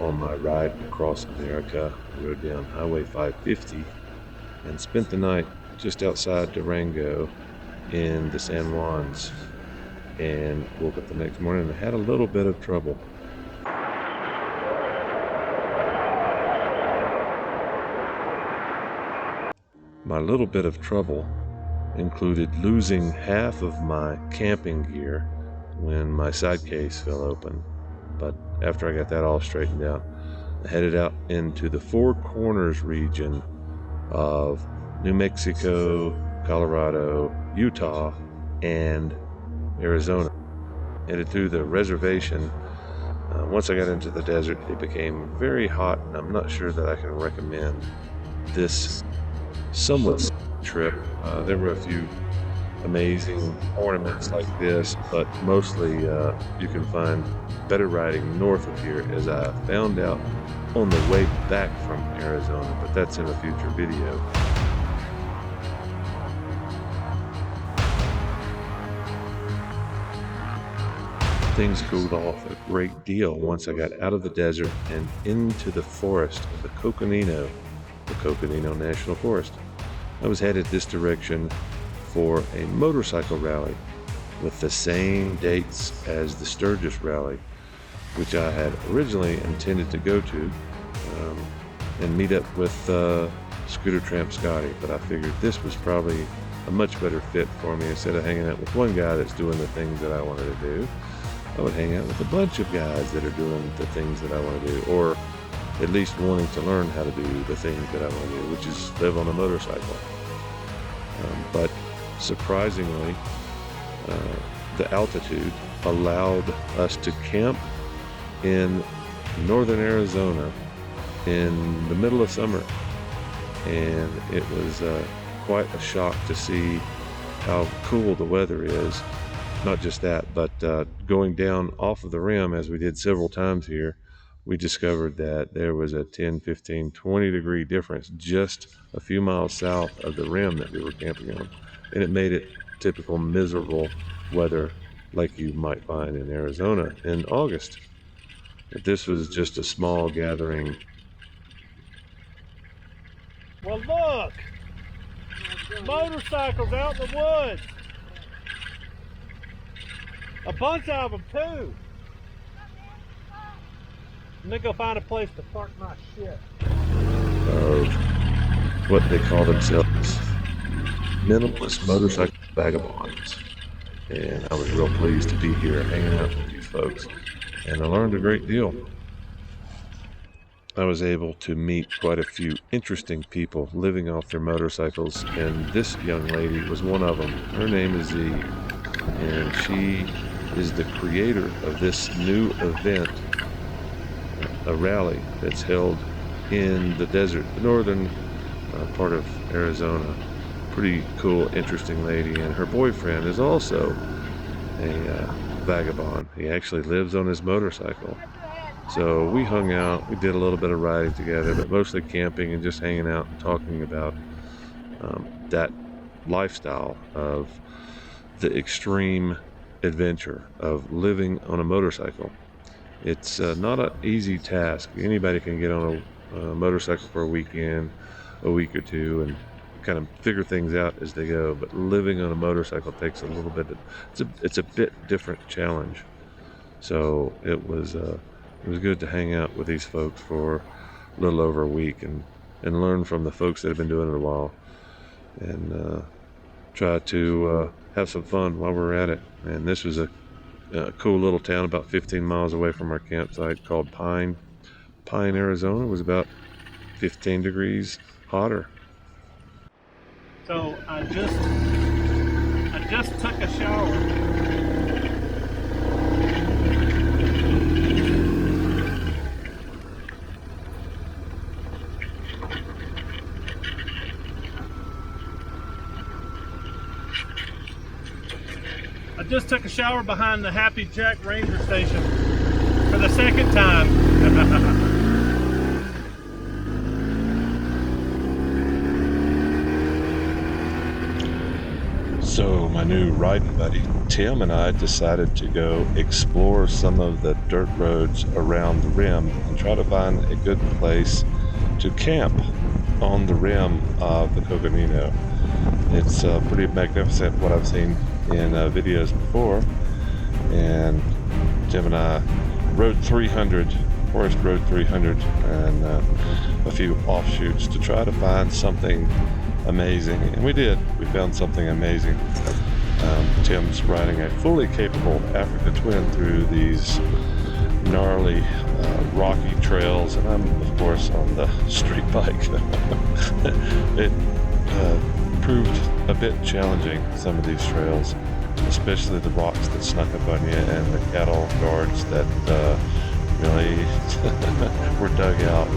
on my ride across America. I rode down Highway 550 and spent the night just outside Durango in the San Juans, and woke up the next morning and had a little bit of trouble. My little bit of trouble included losing half of my camping gear when my side case fell open. But after I got that all straightened out, I headed out into the Four Corners region of New Mexico, Colorado, Utah, and Arizona. Headed through the reservation. Once I got into the desert, it became very hot, and I'm not sure that I can recommend this somewhat trip. There were a few amazing ornaments like this, but mostly you can find better riding north of here, as I found out on the way back from Arizona, but that's in a future video. Things cooled off a great deal once I got out of the desert and into the forest of the Coconino National Forest. I was headed this direction for a motorcycle rally with the same dates as the Sturgis rally, which I had originally intended to go to and meet up with Scooter Tramp Scotty, but I figured this was probably a much better fit for me. Instead of hanging out with one guy that's doing the things that I wanted to do, I would hang out with a bunch of guys that are doing the things that I want to do, or at least wanting to learn how to do the things that I want to do, which is live on a motorcycle. But surprisingly, the altitude allowed us to camp in northern Arizona in the middle of summer, and it was quite a shock to see how cool the weather is. Not just that, but going down off of the rim, as we did several times here, we discovered that there was a 10, 15, 20 degree difference just a few miles south of the rim that we were camping on. And it made it typical miserable weather like you might find in Arizona in August. But this was just a small gathering. Well, look! Motorcycles out in the woods! A bunch of them, too! Let me go find a place to park my shit. What they call themselves, minimalist motorcycle vagabonds. And I was real pleased to be here hanging out with these folks, and I learned a great deal. I was able to meet quite a few interesting people living off their motorcycles, and this young lady was one of them. Her name is Z, and she is the creator of this new event, a rally that's held in the desert, the northern part of Arizona. Pretty cool, interesting lady, and her boyfriend is also a vagabond. He actually lives on his motorcycle. So we hung out, we did a little bit of riding together, but mostly camping and just hanging out and talking about that lifestyle of the extreme adventure of living on a motorcycle. It's not an easy task. Anybody can get on a motorcycle for a weekend, a week or two, and kind of figure things out as they go. But living on a motorcycle takes a little bit. It's a bit different challenge. So it was good to hang out with these folks for a little over a week and learn from the folks that have been doing it a while, and try to have some fun while we're at it. And this was a cool little town about 15 miles away from our campsite called Pine, Arizona. It was about 15 degrees hotter. So I just took a shower. I just took a shower behind the Happy Jack Ranger Station for the second time. So my my new riding buddy Tim and I decided to go explore some of the dirt roads around the rim and try to find a good place to camp on the rim of the Coconino. It's pretty magnificent what I've seen in videos before, and Tim and I rode 300, Forest Road 300, and a few offshoots to try to find something amazing, and we did. We found something amazing. Tim's riding a fully capable Africa Twin through these gnarly rocky trails, and I'm of course on the street bike. It proved a bit challenging, some of these trails, especially the rocks that snuck up on you and the cattle guards that really were dug out.